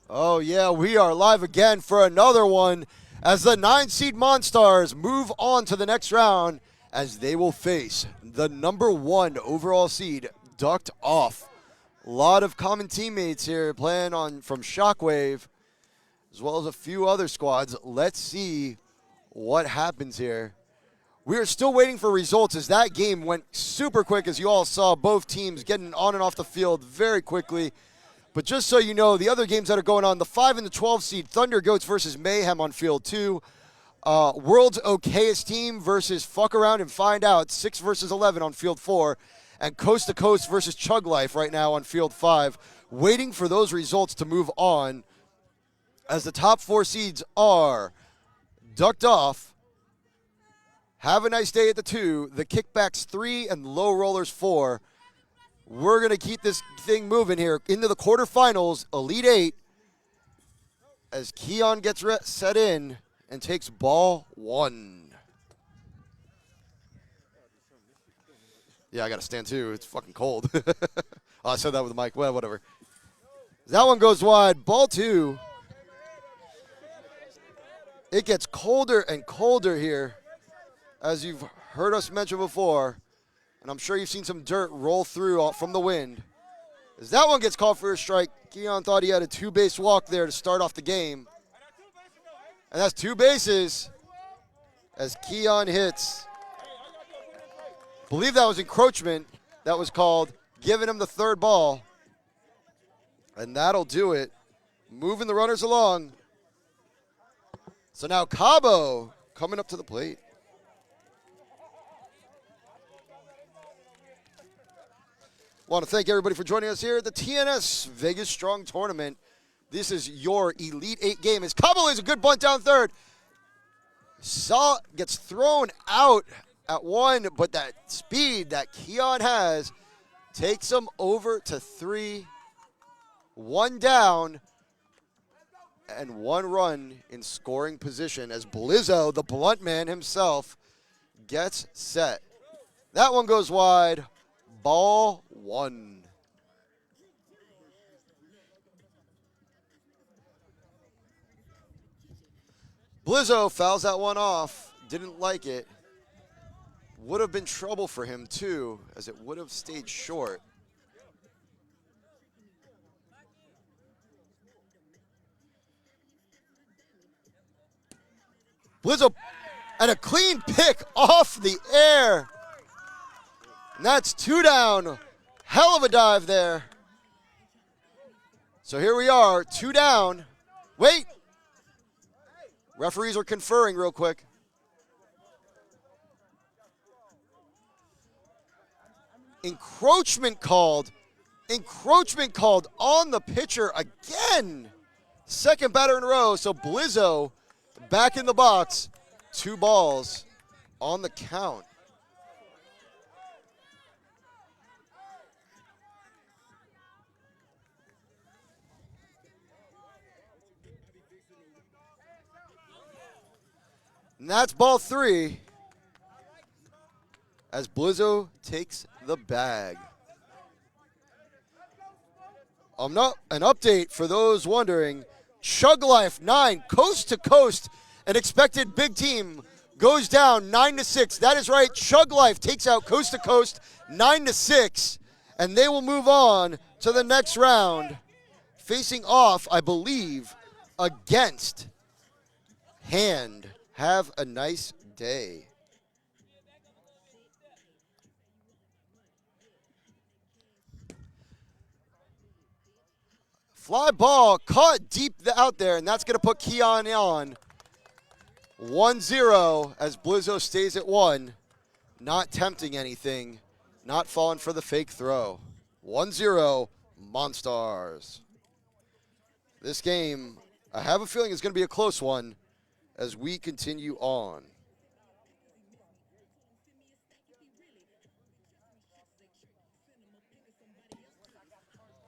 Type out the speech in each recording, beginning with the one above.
Oh, yeah, we are live again for another one as the 9-seed Monstars move on to the next round as they will face the #1 overall seed, Ducked Off. A lot of common teammates here playing on from Shockwave, as well as a few other squads. Let's see what happens here. We are still waiting for results as that game went super quick, as you all saw, both teams getting on and off the field very quickly. But just so you know, the other games that are going on, the 5 and the 12 seed, Thunder Goats versus Mayhem on field 2. World's Okayest team versus Fuck Around and Find Out, 6 versus 11 on field 4. And Coast to Coast versus Chug Life right now on field 5. Waiting for those results to move on as the top 4 seeds are Ducked Off, Have a Nice Day at the 2, the Kickbacks 3, and Low Rollers 4. We're going to keep this thing moving here into the quarterfinals, Elite 8, as Keon gets set in and takes ball 1. Yeah, I got to stand too. It's fucking cold. Oh, I said that with the mic. Well, whatever. That one goes wide. Ball 2. It gets colder and colder here, as you've heard us mention before. And I'm sure you've seen some dirt roll through from the wind. As that one gets called for a strike, Keon thought he had a 2-base walk there to start off the game. And that's 2 bases as Keon hits. Believe that was encroachment that was called, giving him the 3rd ball. And that'll do it. Moving the runners along. So now Cabo coming up to the plate. Want to thank everybody for joining us here at the TNS Vegas Strong Tournament. This is your Elite 8 game. As Cabo lays a good bunt down third. Saw gets thrown out at 1, but that speed that Keon has takes him over to 3. 1 down and 1 run in scoring position as Blizzo, the blunt man himself, gets set. That one goes wide. Ball 1. Blizzo fouls that one off. Didn't like it. Would have been trouble for him too, as it would have stayed short. Blizzo, and a clean pick off the air. And that's 2 down. Hell of a dive there. So here we are, 2 down. Wait. Referees are conferring real quick. Encroachment called. Encroachment called on the pitcher again. 2nd batter in a row. So Blizzo back in the box. 2 balls on the count. And that's ball 3 as Blizzo takes the bag. An update for those wondering. Chug Life 9, Coast to Coast, an expected big team, goes down 9-6. That is right. Chug Life takes out Coast to Coast 9-6, and they will move on to the next round, facing off, I believe, against Hand. Have a nice day. Fly ball caught deep out there, and that's going to put Keon on 1-0 as Blizzo stays at 1. Not tempting anything, not falling for the fake throw. 1-0 Monstars. This game, I have a feeling, is going to be a close one as we continue on.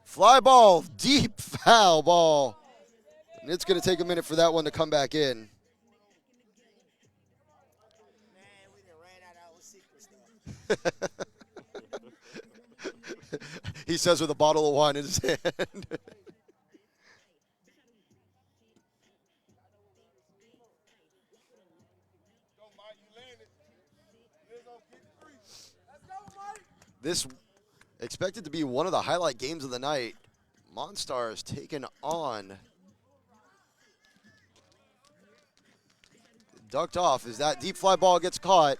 Fly ball, deep foul ball. And it's going to take a minute for that one to come back in. He says with a bottle of wine in his hand. This expected to be one of the highlight games of the night. Monstars taking on. Ducked off as that deep fly ball gets caught.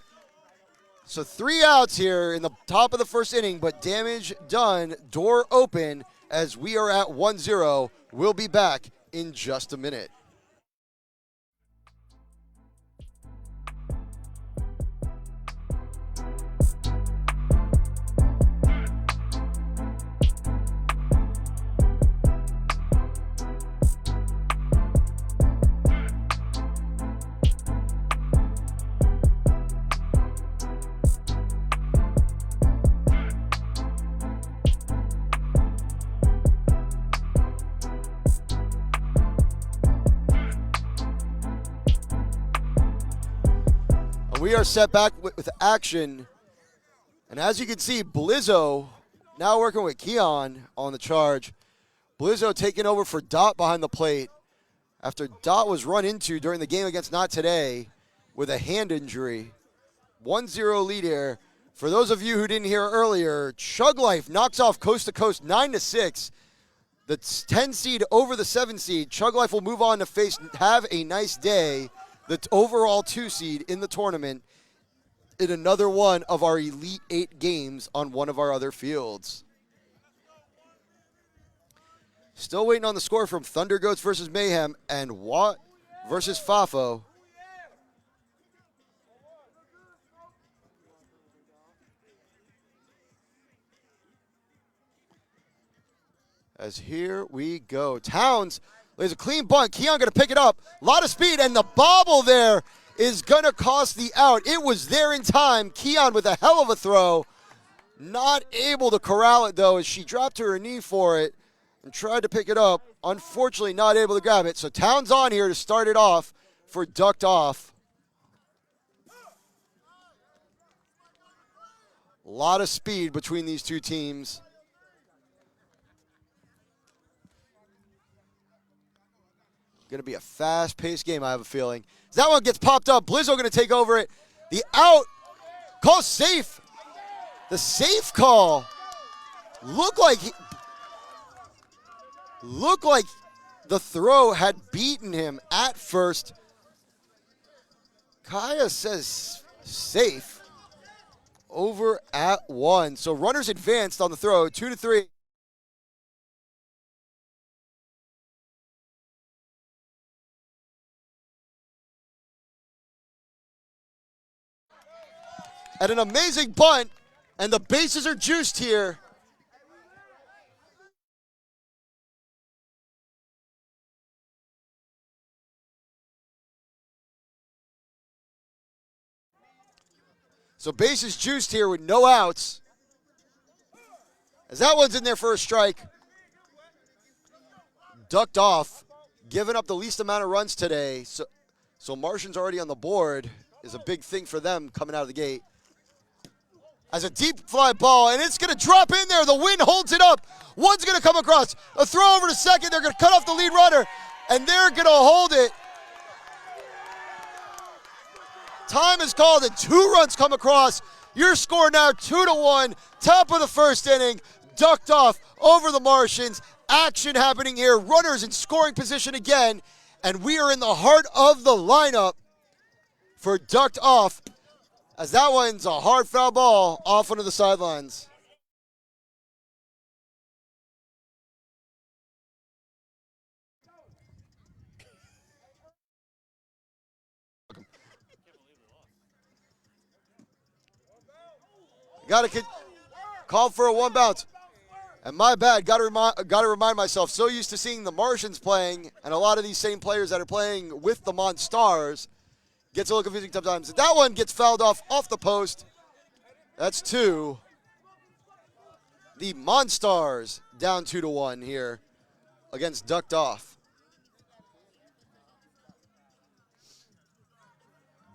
So 3 outs here in the top of the first inning, but damage done, door open as we are at 1-0. We'll be back in just a minute. We are set back with action. And as you can see, Blizzo now working with Keon on the charge. Blizzo taking over for Dot behind the plate after Dot was run into during the game against Not Today with a hand injury. 1-0 lead here. For those of you who didn't hear earlier, Chug Life knocks off Coast to Coast 9-6. The 10 seed over the 7 seed. Chug Life will move on to face Have a Nice Day, the overall 2 seed in the tournament, in another one of our Elite 8 games on one of our other fields. Still waiting on the score from Thunder Goats versus Mayhem and Watt versus Fafo. As here we go. Towns lays a clean bunt. Keon going to pick it up. A lot of speed, and the bobble there is going to cost the out. It was there in time. Keon with a hell of a throw. Not able to corral it, though, as she dropped to her knee for it and tried to pick it up. Unfortunately, not able to grab it. So Towns on here to start it off for Ducked Off. A lot of speed between these two teams. Going to be a fast-paced game, I have a feeling. As that one gets popped up, Blizzo going to take over it. The out, call safe. The safe call. Looked like the throw had beaten him at first. Kaya says safe. Over at 1. So runners advanced on the throw, 2-3. And an amazing bunt, and the bases are juiced here. So bases juiced here with no outs. As that one's in there for a strike. Ducked Off, giving up the least amount of runs today. So Martian's already on the board is a big thing for them coming out of the gate. As a deep fly ball, and it's going to drop in there. The wind holds it up. One's going to come across. A throw over to second. They're going to cut off the lead runner, and they're going to hold it. Time is called, and 2 runs come across. Your score now 2-1. Top of the first inning. Ducked Off over the Martians. Action happening here. Runners in scoring position again, and we are in the heart of the lineup for Ducked Off. As that one's a hard foul ball off onto the sidelines. Got to call for a 1 bounce. And my bad, got to remind myself, so used to seeing the Martians playing and a lot of these same players that are playing with the Monstars. Gets a little confusing sometimes. That one gets fouled off the post. That's 2. The Monstars down 2-1 here against Ducked Off.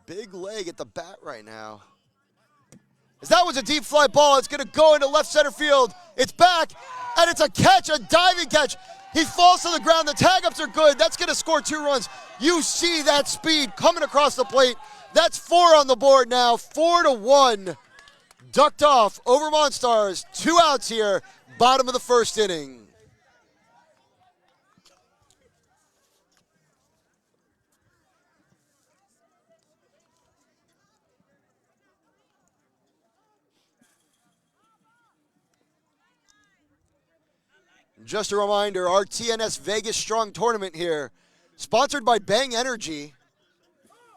Big leg at the bat right now. As that was a deep fly ball, it's going to go into left center field. It's back, and it's a catch, a diving catch. He falls to the ground. The tag-ups are good. That's going to score 2 runs. You see that speed coming across the plate. That's 4 on the board now. 4-1. ducked off over Monstars. 2 outs here, bottom of the first inning. Just a reminder, our TNS Vegas Strong Tournament here, sponsored by Bang Energy,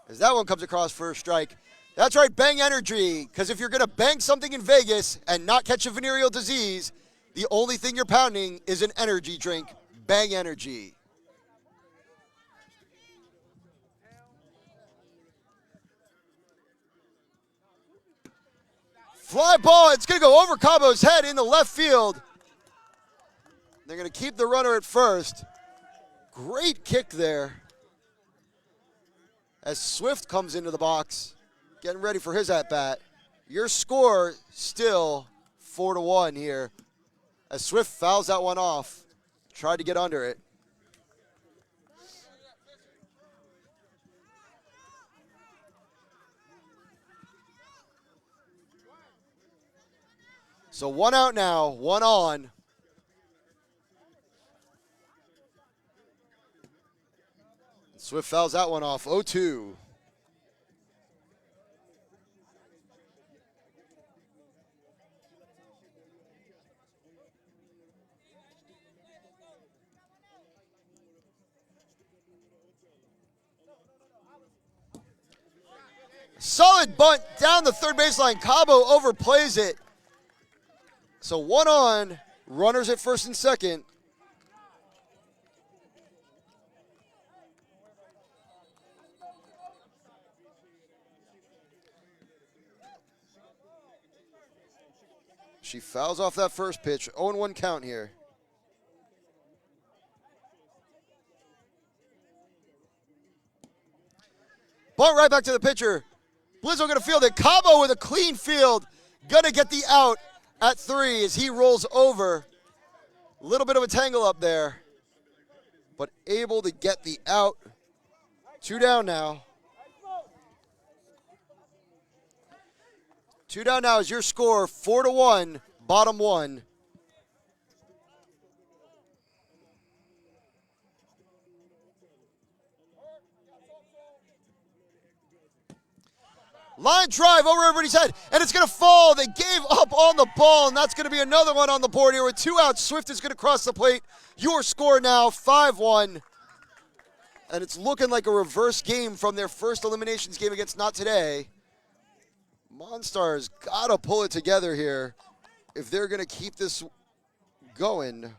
as that one comes across for a strike. That's right, Bang Energy, because if you're going to bang something in Vegas and not catch a venereal disease, the only thing you're pounding is an energy drink. Bang Energy. Fly ball, it's going to go over Cabo's head in the left field. They're going to keep the runner at first. Great kick there. As Swift comes into the box, getting ready for his at-bat. Your score still 4-1 here. As Swift fouls that one off. Tried to get under it. So 1 out now, 1 on. Swift fouls that one off, 0-2. Solid bunt down the third baseline. Cabo overplays it. So 1 on, runners at first and second. She fouls off that first pitch. 0-1 count here. Bunt right back to the pitcher. Blizzo gonna field it. Cabo with a clean field. Gonna get the out at 3 as he rolls over. A little bit of a tangle up there, but able to get the out. 2 down now. 2 down now is your score, 4-1, bottom 1. Line drive over everybody's head, and it's going to fall. They gave up on the ball, and that's going to be another one on the board here with 2 outs. Swift is going to cross the plate. Your score now, 5-1. And it's looking like a reverse game from their first eliminations game against Not Today. Monstars got to pull it together here if they're going to keep this going.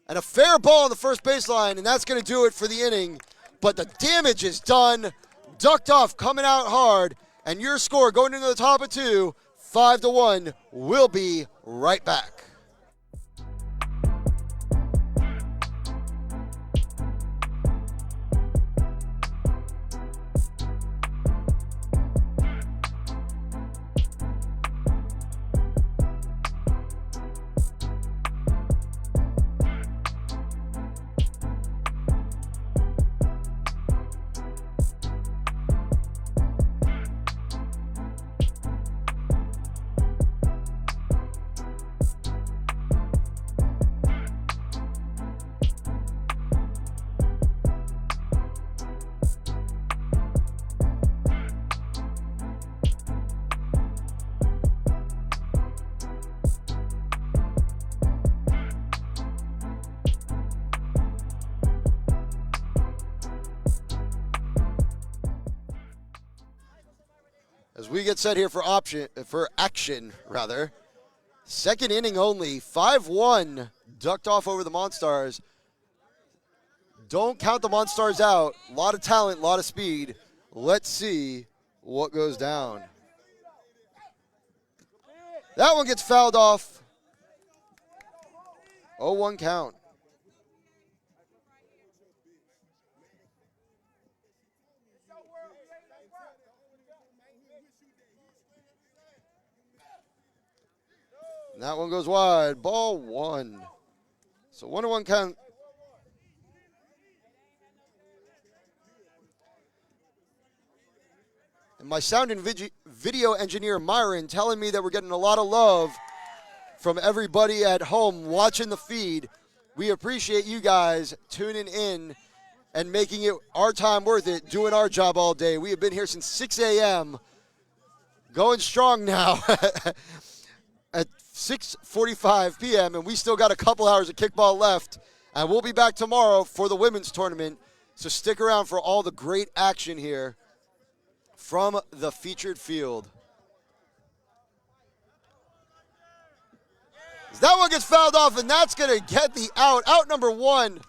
And a fair ball on the first baseline, and that's going to do it for the inning. But the damage is done. Ducked off, coming out hard. And your score going into the top of 2, 5-1. We'll be right back. As we get set here for action. Second inning only, 5-1, ducked off over the Monstars. Don't count the Monstars out. A lot of talent, a lot of speed. Let's see what goes down. That one gets fouled off. 0-1 count. And that one goes wide. Ball 1. So 1-1 count. my sound and video engineer, Myron, telling me that we're getting a lot of love from everybody at home watching the feed. We appreciate you guys tuning in and making it our time worth it, doing our job all day. We have been here since 6 a.m., going strong now at 6:45 p.m., and we still got a couple hours of kickball left, and we'll be back tomorrow for the women's tournament, so stick around for all the great action here from the featured field. That one gets fouled off, and that's going to get the out. Out number one.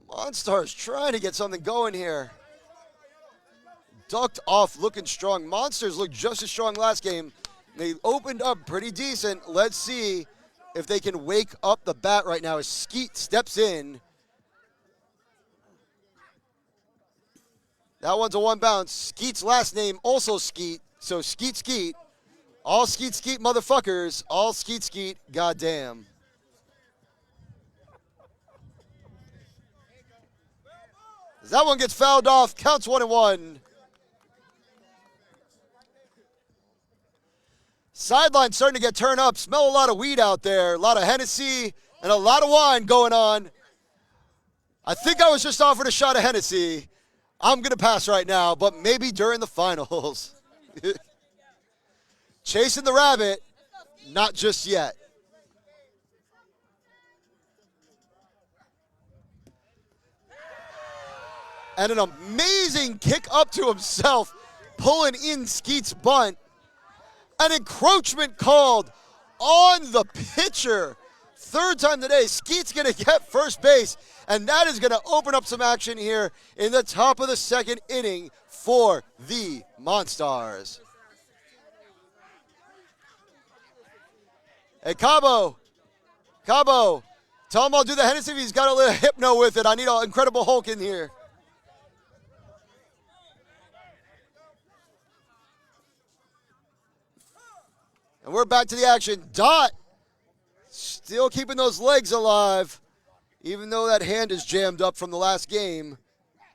Monstars trying to get something going here. Ducked off, looking strong. Monsters looked just as strong last game. They opened up pretty decent. Let's see if they can wake up the bat right now as Skeet steps in. That one's a one bounce. Skeet's last name also Skeet, so Skeet Skeet. All Skeet Skeet motherfuckers. All Skeet Skeet, goddamn. As that one gets fouled off, counts 1-1. Sideline starting to get turned up. Smell a lot of weed out there. A lot of Hennessy and a lot of wine going on. I think I was just offered a shot of Hennessy. I'm going to pass right now, but maybe during the finals. Chasing the rabbit, not just yet. And an amazing kick up to himself, pulling in Skeet's bunt. An encroachment called on the pitcher. Third time today, Skeet's going to get first base, and that is going to open up some action here in the top of the second inning for the Monstars. Hey, Cabo, tell him I'll do the Hennessy if he's got a little hypno with it. I need an Incredible Hulk in here. And we're back to the action. Dot still keeping those legs alive, even though that hand is jammed up from the last game.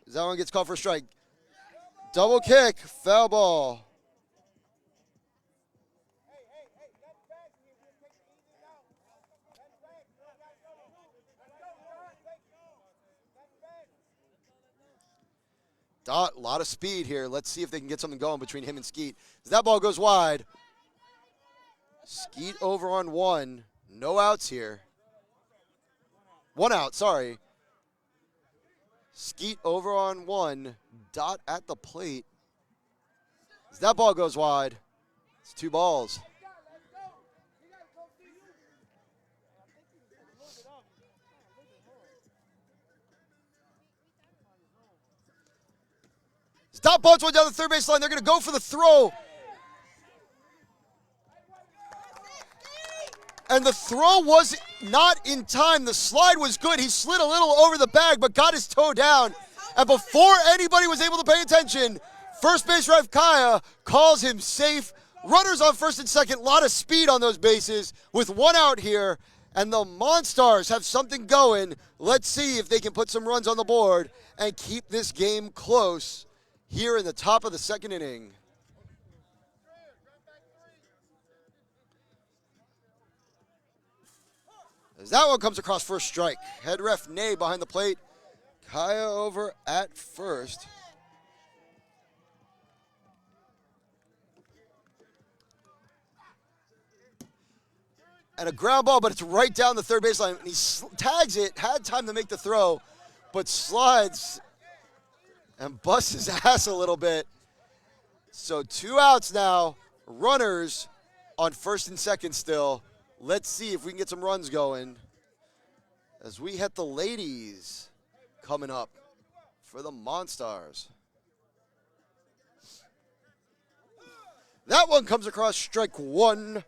That one gets called for a strike. Double kick, foul ball. Dot, a lot of speed here. Let's see if they can get something going between him and Skeet. As that ball goes wide. Skeet over on one. No outs here. One out, sorry. Skeet over on one. Dot at the plate. As that ball goes wide. It's 2 balls. Dot bunts one down the third base line. They're going to go for the throw. And the throw was not in time. The slide was good. He slid a little over the bag, but got his toe down. And before anybody was able to pay attention, first base ref Kaya calls him safe. Runners on first and second. A lot of speed on those bases with 1 out here. And the Monstars have something going. Let's see if they can put some runs on the board and keep this game close here in the top of the second inning. As that one comes across first strike. Head ref Nay behind the plate. Kaya over at first. And a ground ball, but it's right down the third baseline. And he tags it, had time to make the throw, but slides and busts his ass a little bit. So 2 outs now. Runners on first and second still. Let's see if we can get some runs going as we hit the ladies coming up for the Monstars. That one comes across strike 1.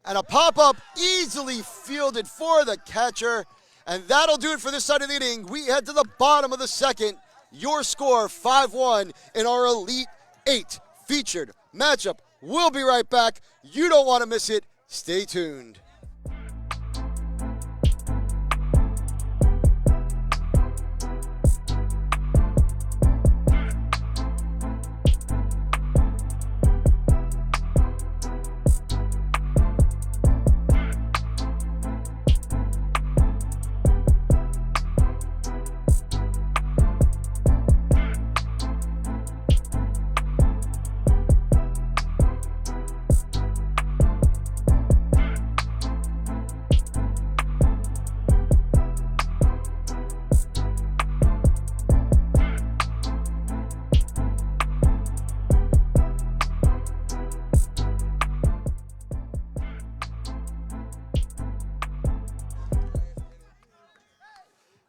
And a pop-up easily fielded for the catcher. And that'll do it for this side of the inning. We head to the bottom of the second. Your score, 5-1 in our Elite 8 featured matchup. We'll be right back. You don't want to miss it. Stay tuned.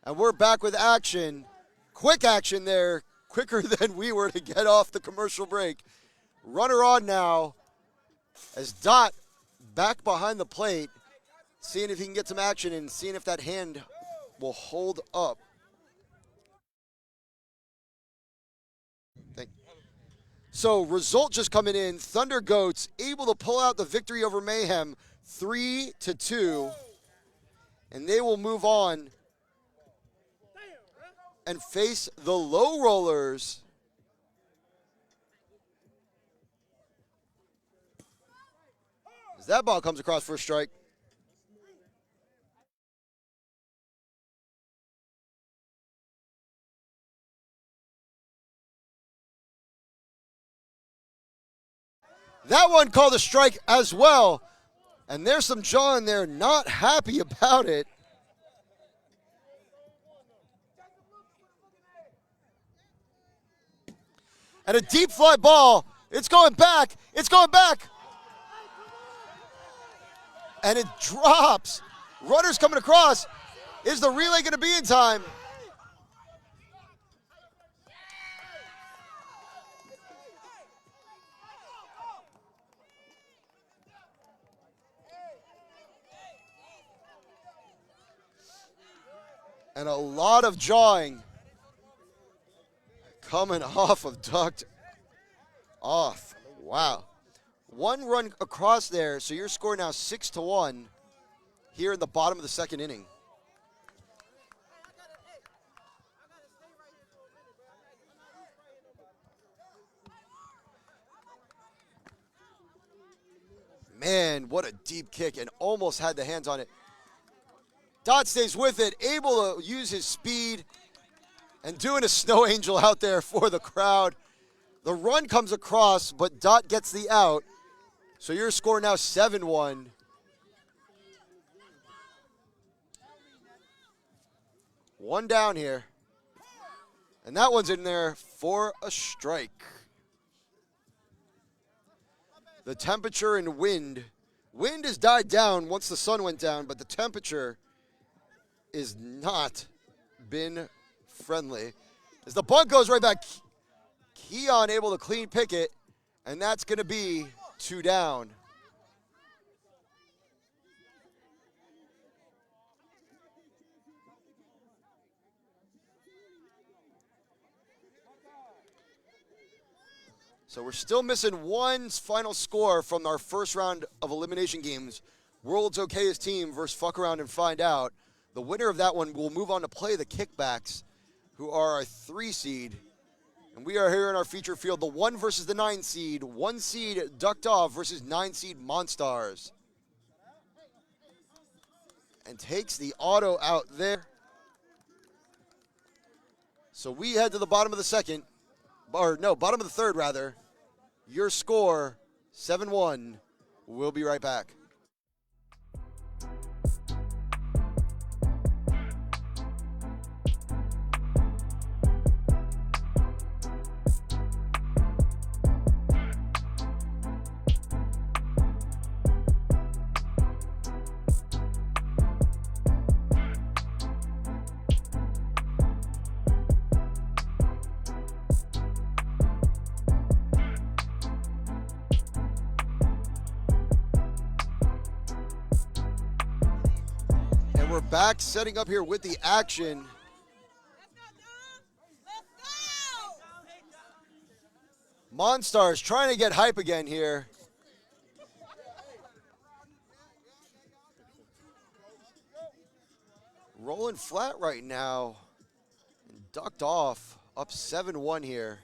And we're back with action. Quick action there, quicker than we were to get off the commercial break. Runner on now as Dot back behind the plate, seeing if he can get some action and seeing if that hand will hold up. So result just coming in, Thunder Goats able to pull out the victory over Mayhem 3-2, and they will move on and face the Low Rollers. As that ball comes across for a strike. That one called a strike as well. And there's some jaw in there, not happy about it. And a deep fly ball. It's going back. It's going back. And it drops. Runner's coming across. Is the relay going to be in time? And a lot of jawing coming off of ducked off. Wow. One run across there, so your score now 6-1 here in the bottom of the second inning. Man, what a deep kick, and almost had the hands on it. Dot stays with it, able to use his speed and doing a snow angel out there for the crowd. The run comes across, but Dot gets the out. So your score now 7-1. One down here. And that one's in there for a strike. The temperature and wind. Wind has died down once the sun went down, but the temperature is not been friendly. As the bunt goes right back, Keon able to clean pick it, and that's going to be 2 down. So we're still missing one final score from our first round of elimination games. World's Okayest team versus Fuck Around and Find Out. The winner of that one will move on to play the Kickbacks, who are a 3 seed. And we are here in our feature field, the 1 versus the 9 seed. 1 seed Ducked Off versus 9 seed Monstars. And takes the auto out there. So we head to the bottom of the second, or no, bottom of the third rather. Your score, 7-1. We'll be right back. We're back setting up here with the action. Monstars trying to get hype again here. Rolling flat right now. And Ducked Off up 7-1 here.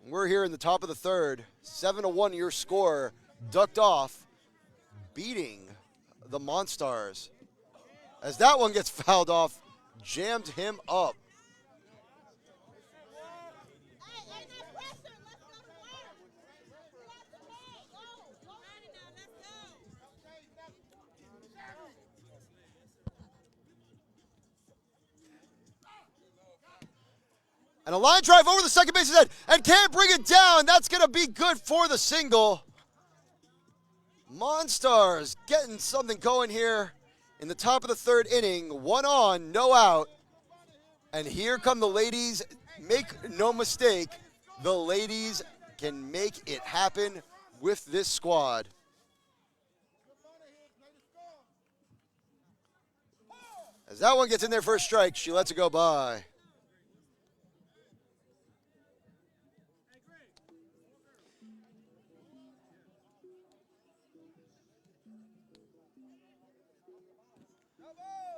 We're here in the top of the third. 7-1 your score. Ducked Off beating the Monstars. As that one gets fouled off, jammed him up. And a line drive over the second base's head and can't bring it down. That's going to be good for the single. Monstars getting something going here in the top of the third inning. 1 on, no out. And here come the ladies. Make no mistake, the ladies can make it happen with this squad. As that one gets in there for a strike, she lets it go by.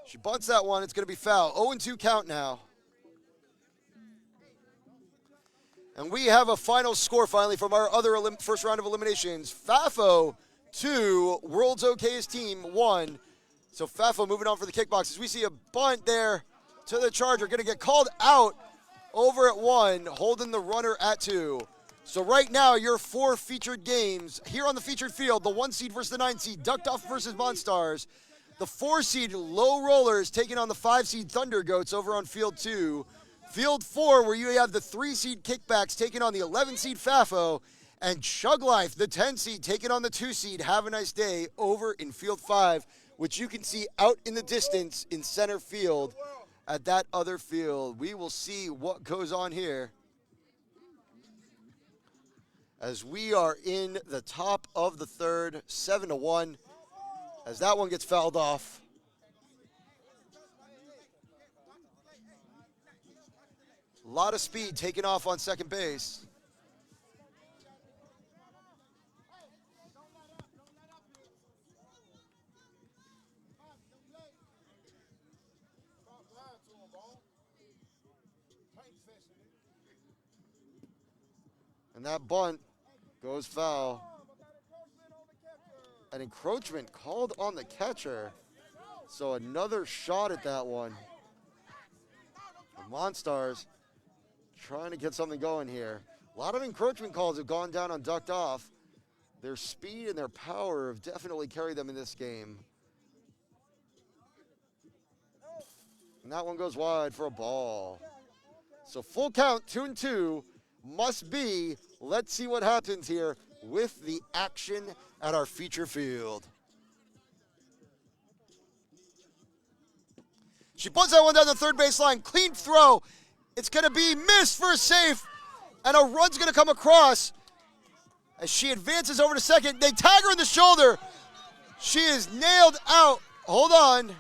She bunts that one. It's going to be foul. 0-2 count now. And we have a final score finally from our other first round of eliminations. Fafo 2, World's OK's team 1. So Fafo moving on for the kickboxes. We see a bunt there to the Charger. Going to get called out over at 1, holding the runner at 2. So right now, your 4 featured games here on the featured field. The 1 seed versus the 9 seed, Ducked Off versus Monstars. The 4 seed Low Rollers taking on the 5 seed Thunder Goats over on field 2. Field 4, where you have the 3 seed Kickbacks taking on the 11 seed Fafo, and Chug Life, the 10 seed, taking on the 2 seed Have a Nice Day over in field 5, which you can see out in the distance in center field at that other field. We will see what goes on here as we are in the top of the third, 7-1, as that one gets fouled off. A lot of speed taking off on second base. And that bunt goes foul. An encroachment called on the catcher. So another shot at that one. The Monstars trying to get something going here. A lot of encroachment calls have gone down on Ducked Off. Their speed and their power have definitely carried them in this game. And that one goes wide for a ball. So full count, 2-2, must be. Let's see what happens here with the action at our feature field. She bunts that one down the third baseline. Clean throw. It's going to be missed for a safe. And a run's going to come across. As she advances over to second, they tag her in the shoulder. She is nailed out. Hold on.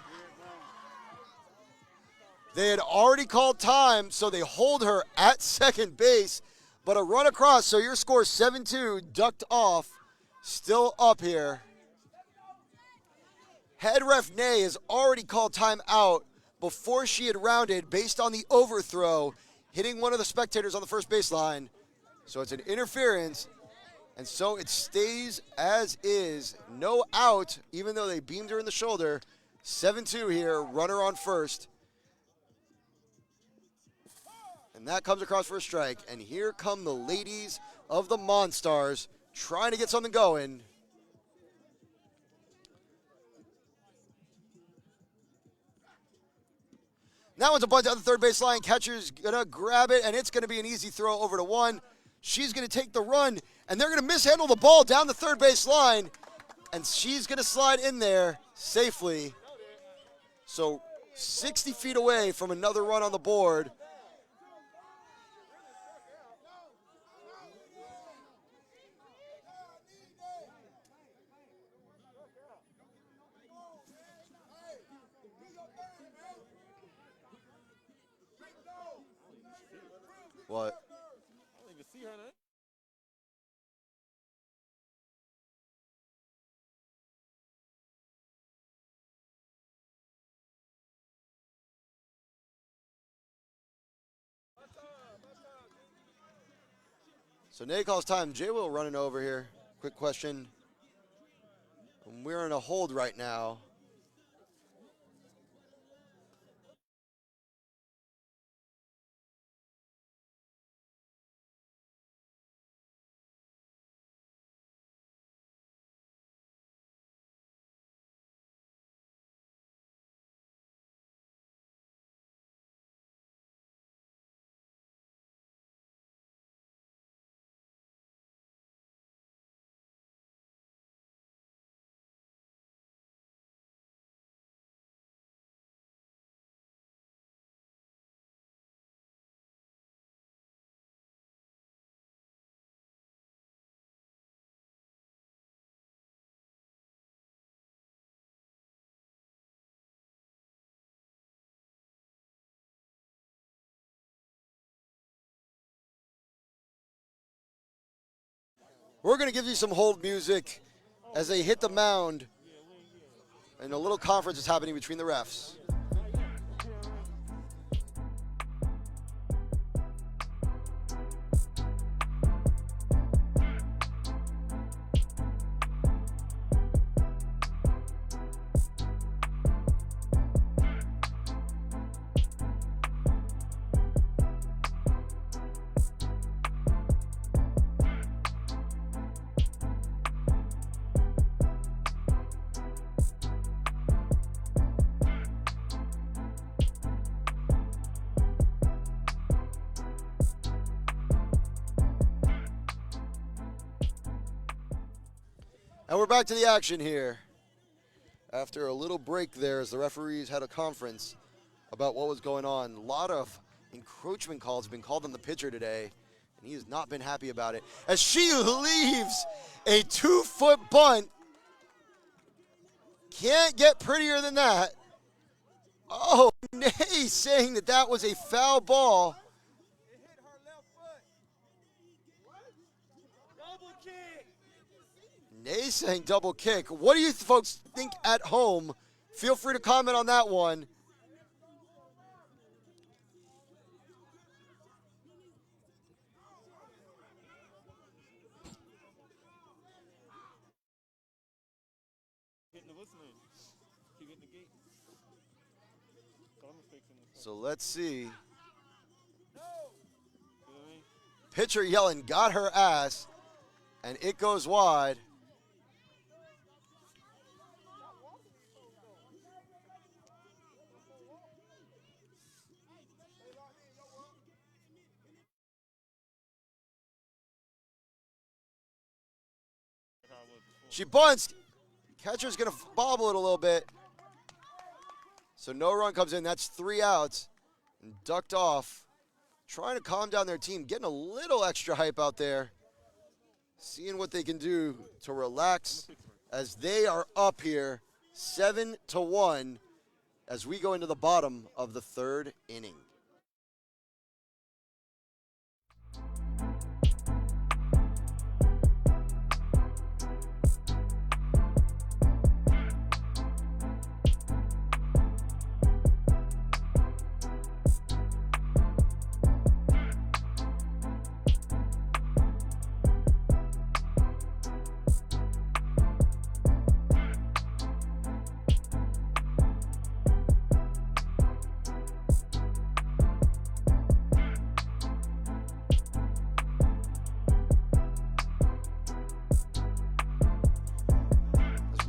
They had already called time, so they hold her at second base. But a run across, so your score 7-2, Ducked Off, still up here. Head ref Nay has already called time out before she had rounded based on the overthrow, hitting one of the spectators on the first baseline. So it's an interference, and so it stays as is. No out, even though they beamed her in the shoulder. 7-2 here, runner on first. And that comes across for a strike. And here come the ladies of the Monstars trying to get something going. That one's a bunt down the third baseline. Catcher's going to grab it, and it's going to be an easy throw over to 1. She's going to take the run, and they're going to mishandle the ball down the third base line. And she's going to slide in there safely. So 60 feet away from another run on the board. What? I don't even see her now. So Nate calls time. J Will running over here. Quick question. We're in a hold right now. We're going to give you some hold music as they hit the mound. And a little conference is happening between the refs. And we're back to the action here. After a little break there as the referees had a conference about what was going on. A lot of encroachment calls have been called on the pitcher today, and he has not been happy about it. As she leaves a 2-foot bunt. Can't get prettier than that. Oh, Nay saying that that was a foul ball. Nay saying double kick. What do you folks think at home? Feel free to comment on that one. So let's see. Pitcher yelling, got her ass, and it goes wide. She bunts. Catcher's going to bobble it a little bit. So no run comes in. That's 3 outs. And ducked off. Trying to calm down their team. Getting a little extra hype out there. Seeing what they can do to relax as they are up here 7-1 as we go into the bottom of the 3rd inning.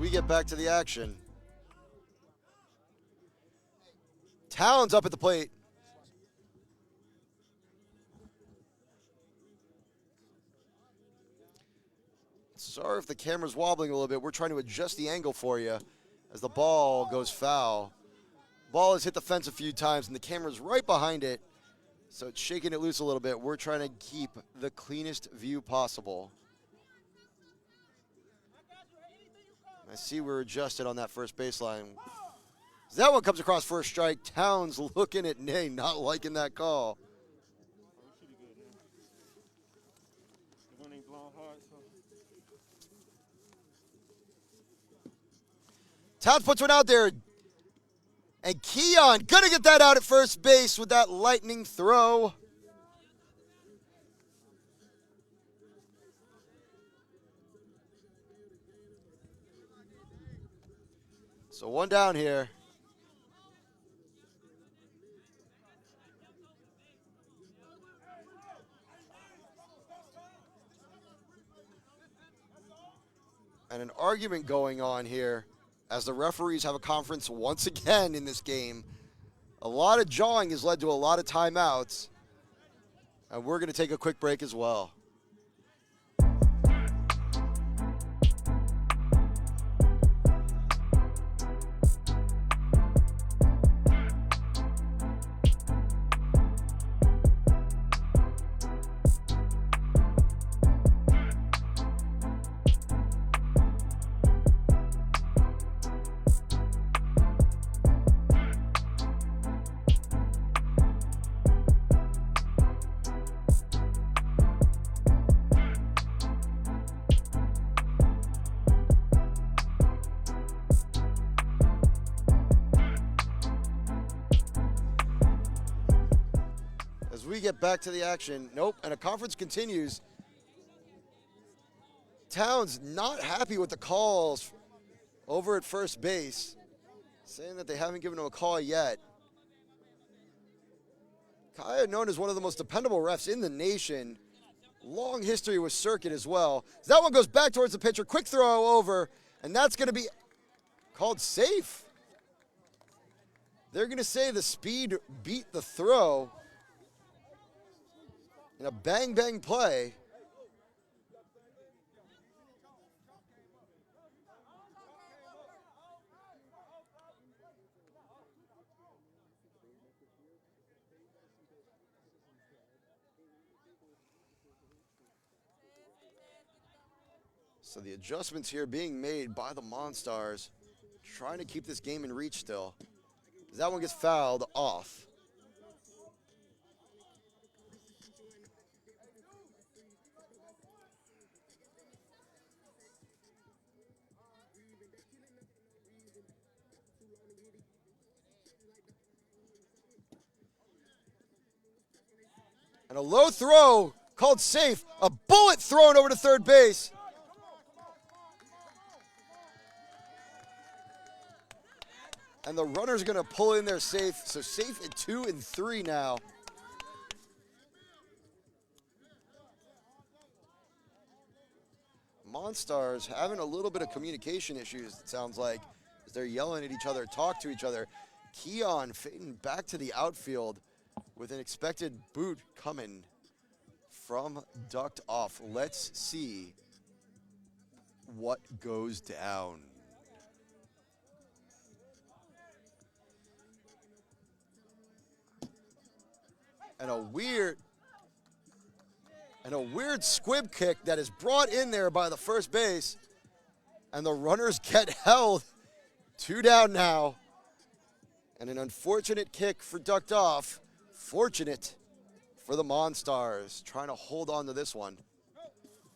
We get back to the action. Towns up at the plate. Sorry if the camera's wobbling a little bit. We're trying to adjust the angle for you as the ball goes foul. Ball has hit the fence a few times and the camera's right behind it, so it's shaking it loose a little bit. We're trying to keep the cleanest view possible. I see we're adjusted on that first baseline. As that one comes across first strike, Towns looking at Nay, not liking that call. Towns puts one out there. And Keon gonna get that out at first base with that lightning throw. So one down here. And an argument going on here as the referees have a conference once again in this game. A lot of jawing has led to a lot of timeouts. And we're going to take a quick break as well. get back to the action. Nope, and a conference continues. Towns not happy with the calls over at first base, saying that they haven't given him a call yet. Kaya, known as one of the most dependable refs in the nation. Long history with circuit as well. That one goes back towards the pitcher. Quick throw over, and that's going to be called safe. They're going to say the speed beat the throw in a bang-bang play. So the adjustments here being made by the Monstars, trying to keep this game in reach still. That one gets fouled off. And a low throw called safe. A bullet thrown over to third base. And the runner's going to pull in there safe. So safe at 2 and 3 now. Monstars having a little bit of communication issues, it sounds like, as they're yelling at each other, talk to each other. Keon fading back to the outfield with an expected boot coming from ducked off. Let's see what goes down. And a weird squib kick that is brought in there by the first base. And the runners get held. 2 down now. And an unfortunate kick for ducked off. Fortunate for the Monstars. Trying to hold on to this one.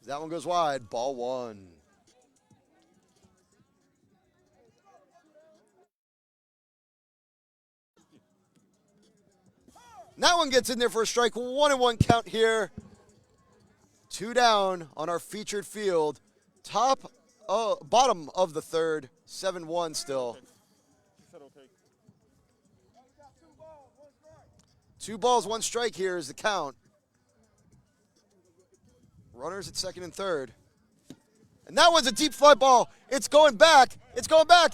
That one goes wide. Ball 1. That one gets in there for a strike. 1-1 count here. 2 down on our featured field. Bottom of the third. 7-1 still. 2 balls, 1 strike here is the count. Runners at second and third. And that one's a deep fly ball. It's going back. It's going back.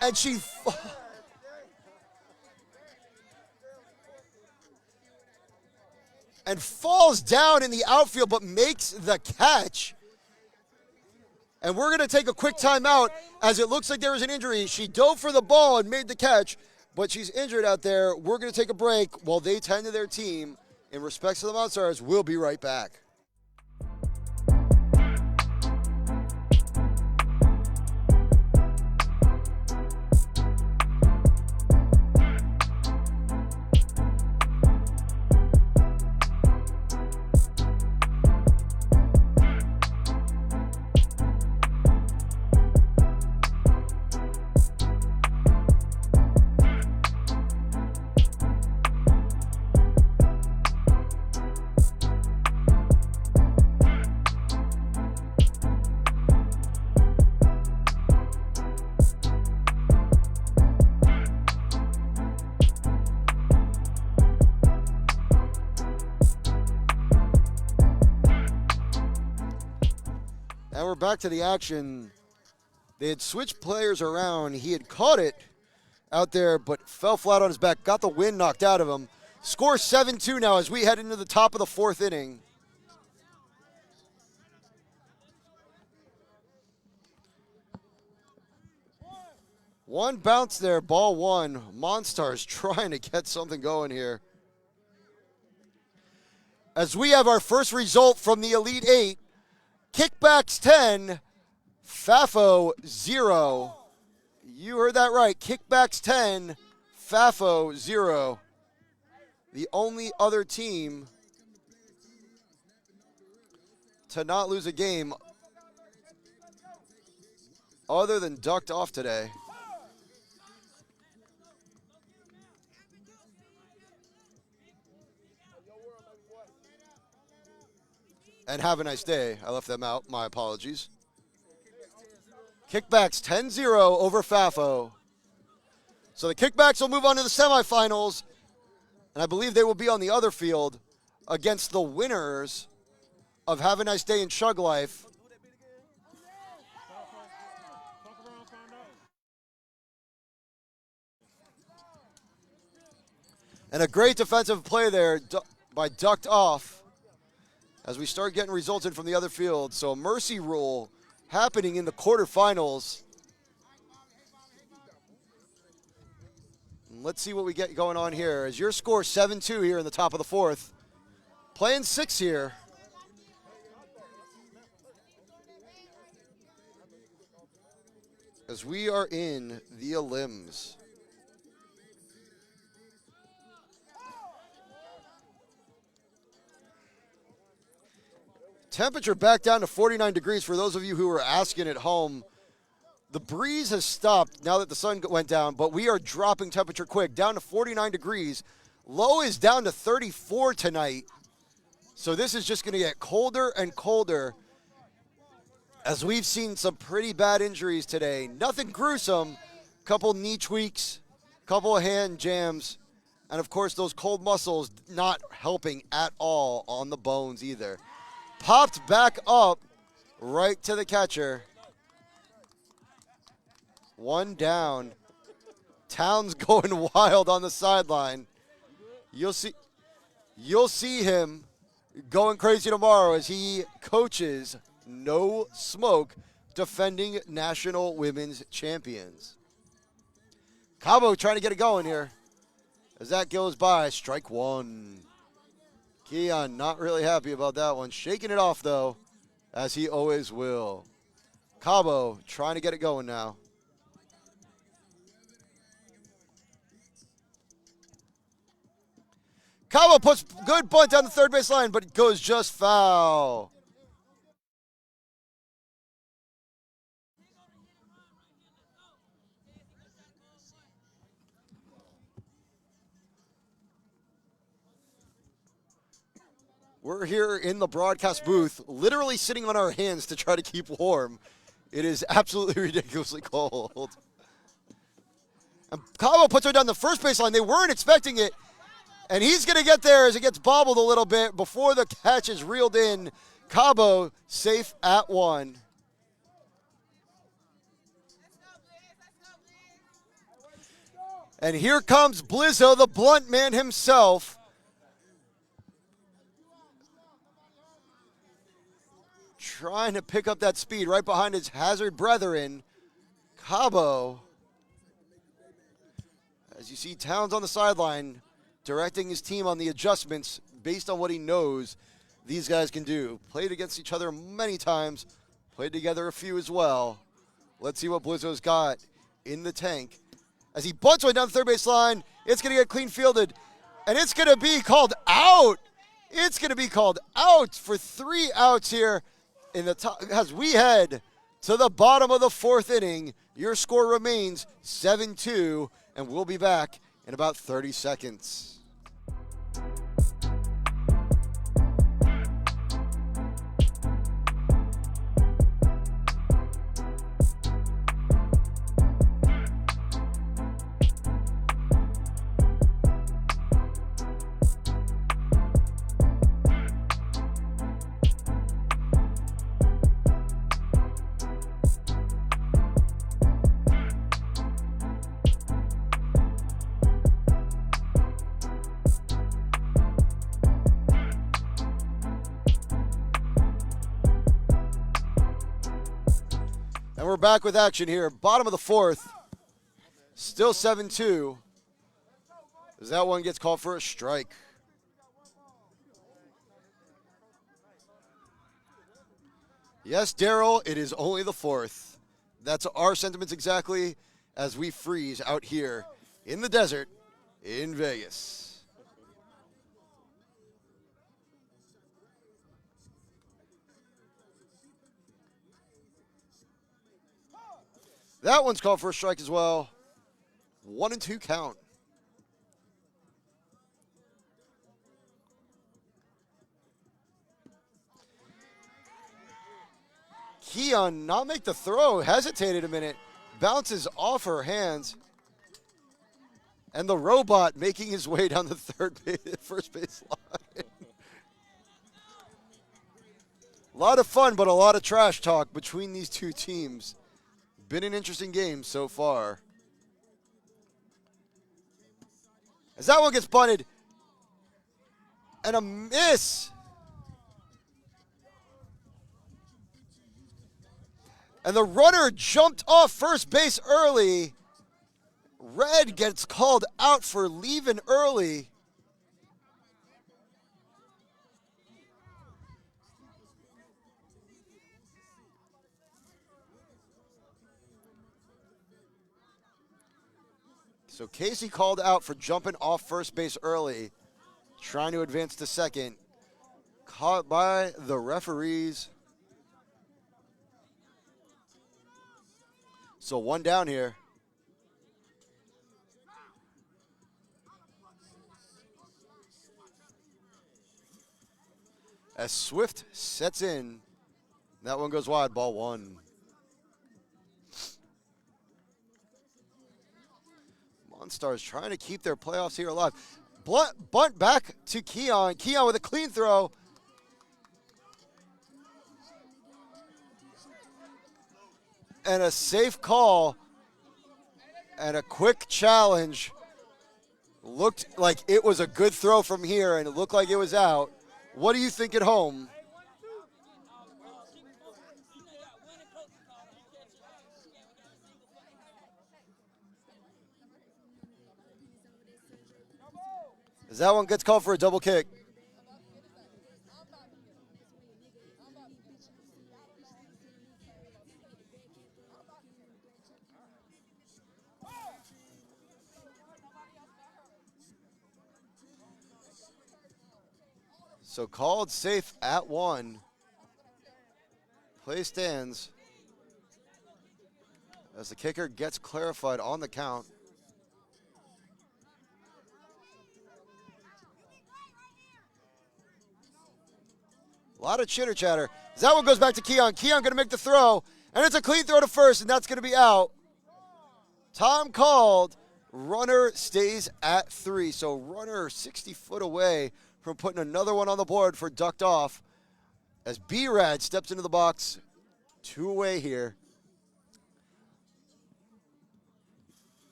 And she... and falls down in the outfield, but makes the catch. And we're going to take a quick timeout as it looks like there was an injury. She dove for the ball and made the catch, but she's injured out there. We're going to take a break while they tend to their team. In respect to the Monstars, we'll be right back. And we're back to the action. They had switched players around. He had caught it out there, but fell flat on his back. Got the wind knocked out of him. Score 7-2 now as we head into the top of the 4th inning. One bounce there, ball 1. Monstars trying to get something going here. As we have our first result from the Elite 8. Kickbacks 10, FAFO 0. You heard that right. Kickbacks 10, FAFO 0. The only other team to not lose a game other than ducked off today. and Have a Nice Day. I left them out. My apologies. Kickbacks 10-0 over Fafo. So the Kickbacks will move on to the semifinals, and I believe they will be on the other field against the winners of Have a Nice Day and Chug Life. And a great defensive play there by Ducked Off as we start getting results in from the other field. So a mercy rule happening in the quarterfinals. And let's see what we get going on here. As your score 7-2 here in the top of the fourth. Playing 6 here. As we are in the elims. Temperature back down to 49 degrees for those of you who are asking at home. The breeze has stopped now that the sun went down, but we are dropping temperature quick, down to 49 degrees. Low is down to 34 tonight. So this is just going to get colder and colder as we've seen some pretty bad injuries today. Nothing gruesome, couple knee tweaks, couple of hand jams, and of course those cold muscles not helping at all on the bones either. Popped back up right to the catcher. One down. Towns going wild on the sideline. You'll see him going crazy tomorrow as he coaches No Smoke, defending national women's champions. Cabo trying to get it going here. As that goes by, strike one. Keon not really happy about that one. Shaking it off, though, as he always will. Cabo trying to get it going now. Cabo puts good bunt down the third base line, but it goes just foul. We're here in the broadcast booth, literally sitting on our hands to try to keep warm. It is absolutely ridiculously cold. And Cabo puts her down the first baseline. They weren't expecting it. And he's going to get there as it gets bobbled a little bit before the catch is reeled in. Cabo safe at one. And here comes Blizzo, the blunt man himself. Trying to pick up that speed right behind his hazard brethren. Cabo, as you see Towns on the sideline, directing his team on the adjustments based on what he knows these guys can do. Played against each other many times, played together a few as well. Let's see what Blizzo's got in the tank. As he bunts way down the third base line, it's going to get clean fielded, and it's going to be called out. It's going to be called out for 3 outs here in the top as we head to the bottom of the fourth inning. Your score remains 7-2, and we'll be back in about 30 seconds. And we're back with action here. Bottom of the fourth. Still 7-2. As that one gets called for a strike. Yes, Daryl, it is only the fourth. That's our sentiments exactly as we freeze out here in the desert in Vegas. That one's called for a strike as well. 1-2 count. Keon not make the throw, hesitated a minute, bounces off her hands. And the robot making his way down the first base line. A lot of fun, but a lot of trash talk between these two teams. Been an interesting game so far. As that one gets bunted. And a miss. And the runner jumped off first base early. Red gets called out for leaving early. So Casey called out for jumping off first base early, trying to advance to second. Caught by the referees. So one down here. As Swift sets in, that one goes wide, ball one. Monstars trying to keep their playoffs here alive. Bunt back to Keon. Keon with a clean throw. And a safe call. And a quick challenge. Looked like it was a good throw from here, and it looked like it was out. What do you think at home? As that one gets called for a double kick. So called safe at one. Play stands as the kicker gets clarified on the count. A lot of chitter chatter. As that one goes back to Keon. Keon going to make the throw, and it's a clean throw to first, and that's going to be out. Time called. Runner stays at 3. So runner 60 foot away from putting another one on the board for ducked off. As B-Rad steps into the box, 2 away here.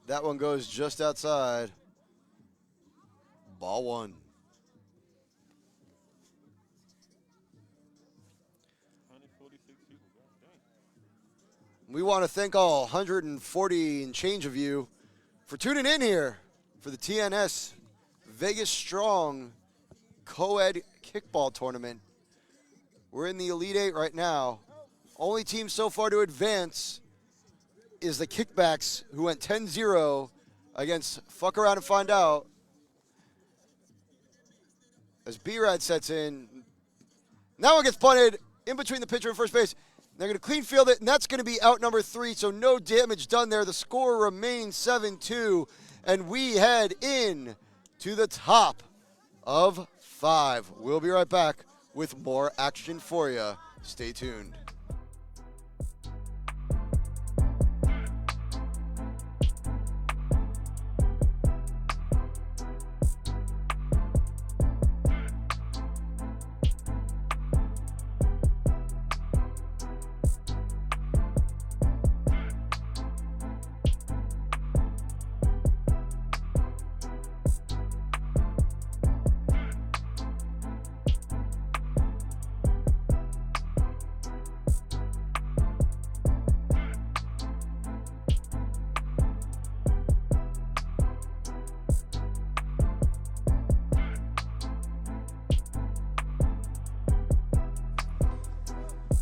That one goes just outside. Ball one. We want to thank all 140 and change of you for tuning in here for the TNS Vegas Strong Co-Ed Kickball Tournament. We're in the Elite 8 right now. Only team so far to advance is the Kickbacks, who went 10-0 against Fuck Around and Find Out. As B-Rad sets in. Now it gets punted in between the pitcher and first base. They're going to clean field it, and that's going to be out number 3, so no damage done there. The score remains 7-2, and we head in to the top of 5. We'll be right back with more action for you. Stay tuned.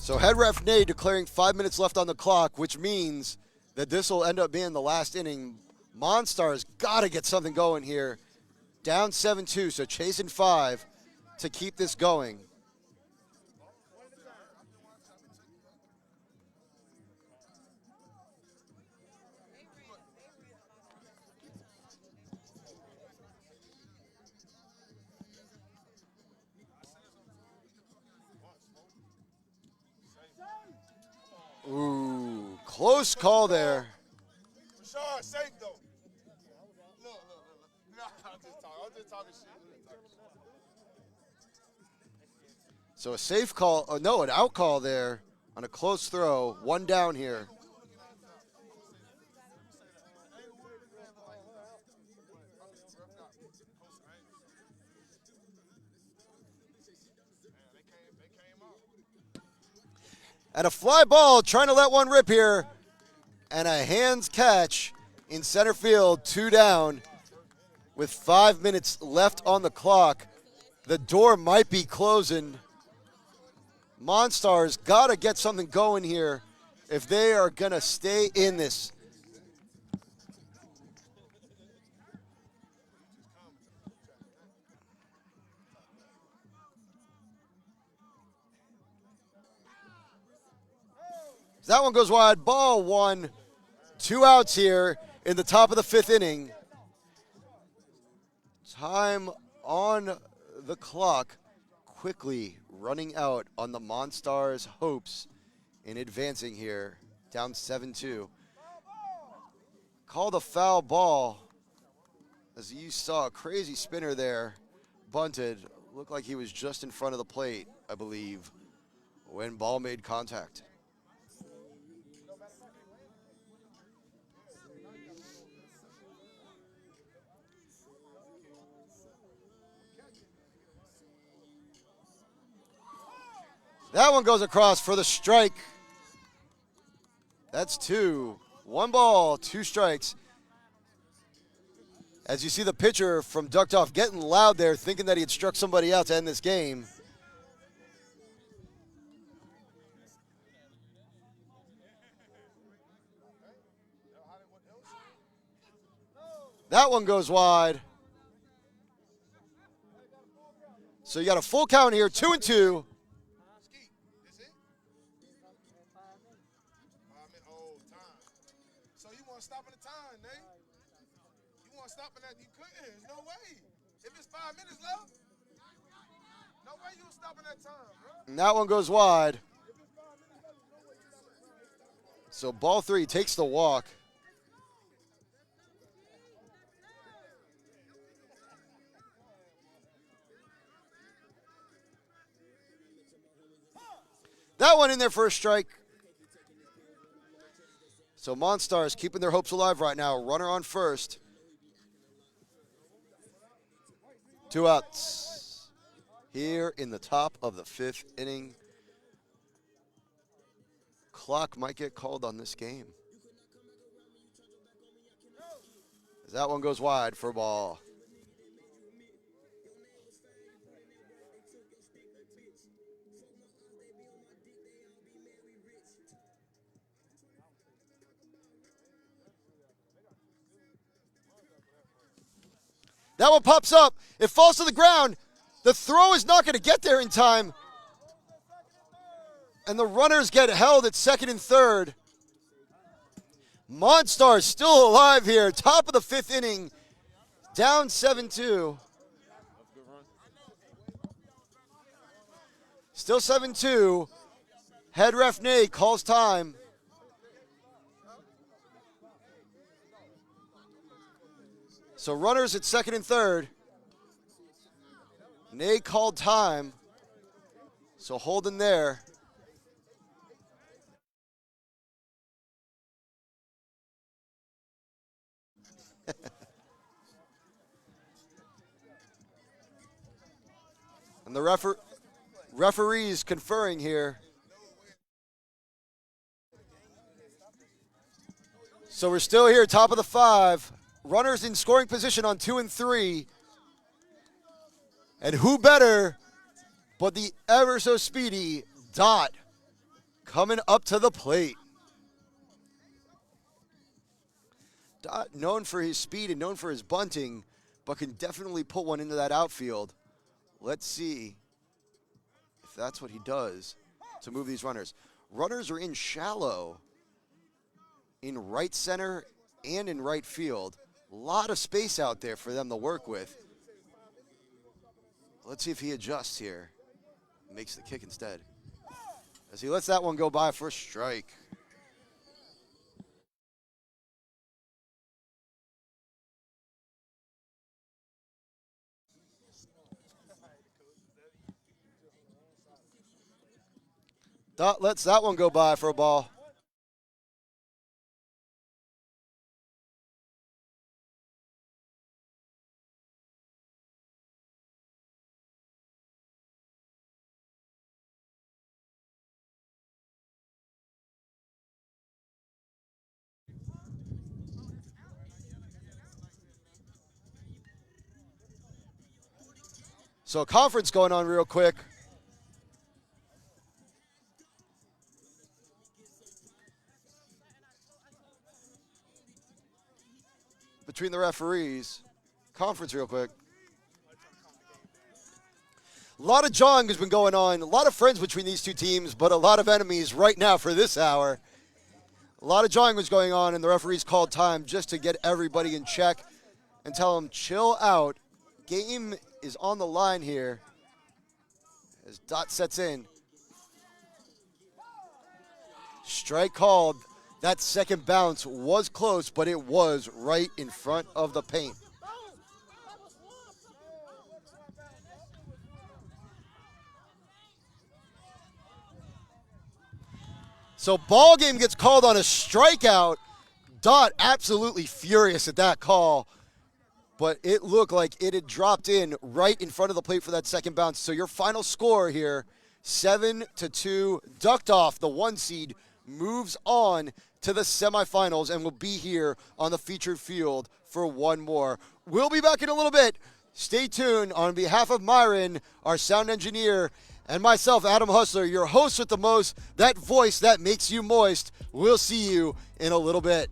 So head ref Nate declaring 5 minutes left on the clock, which means that this will end up being the last inning. Monstars got to get something going here. Down 7-2, so chasing 5 to keep this going. Ooh, close call there. Rashard, safe though. Look. No, I'm just talking shit. So a safe call, oh no, an out call there on a close throw. One down here. And a fly ball trying to let one rip here. And a hands catch in center field, 2 down. With 5 minutes left on the clock. The door might be closing. Monstars got to get something going here if they are going to stay in this. That one goes wide. Ball 1. 2 outs here in the top of the 5th inning. Time on the clock. Quickly running out on the Monstars' hopes in advancing here. Down 7-2. Called a foul ball. As you saw, a crazy spinner there. Bunted. Looked like he was just in front of the plate, I believe, when ball made contact. That one goes across for the strike. That's 2. 1 ball, 2 strikes. As you see the pitcher from Ducked Off getting loud there, thinking that he had struck somebody out to end this game. That one goes wide. So you got a full count here, 2-2. Stopping the time, Nate. You want stopping that? You couldn't. There's no way. If it's 5 minutes left, no way you stopping that time, bro. And that one goes wide. So ball 3 takes the walk. That one in there for a strike. So Monstars keeping their hopes alive right now. Runner on first. 2 outs here in the top of the 5th inning. Clock might get called on this game. As that one goes wide for a ball. That one pops up. It falls to the ground. The throw is not going to get there in time. And the runners get held at 2nd and 3rd. Monstars still alive here. Top of the 5th inning. Down 7-2. Still 7-2. Head ref Nate calls time. So runners at 2nd and 3rd. Nate called time. So holding there. And the referees conferring here. So we're still here, top of the 5. Runners in scoring position on 2 and 3. And who better but the ever so speedy Dot coming up to the plate. Dot, known for his speed and known for his bunting, but can definitely put one into that outfield. Let's see if that's what he does to move these runners. Runners are in shallow in right center and in right field. A lot of space out there for them to work with. Let's see if he adjusts here. Makes the kick instead. As he lets that one go by for a strike. Dot lets that one go by for a ball. So a conference going on real quick. Between the referees. Conference real quick. A lot of jawing has been going on. A lot of friends between these two teams, but a lot of enemies right now for this hour. A lot of jawing was going on, and the referees called time just to get everybody in check and tell them, chill out. Game is on the line here as Dot sets in. Strike called. That second bounce was close, but it was right in front of the paint. So ball game gets called on a strikeout. Dot absolutely furious at that call, but it looked like it had dropped in right in front of the plate for that second bounce. So your final score here, 7-2, ducked off. The 1 seed moves on to the semifinals and will be here on the featured field for one more. We'll be back in a little bit. Stay tuned. On behalf of Myron, our sound engineer, and myself, Adam Hustler, your host with the most, that voice that makes you moist. We'll see you in a little bit.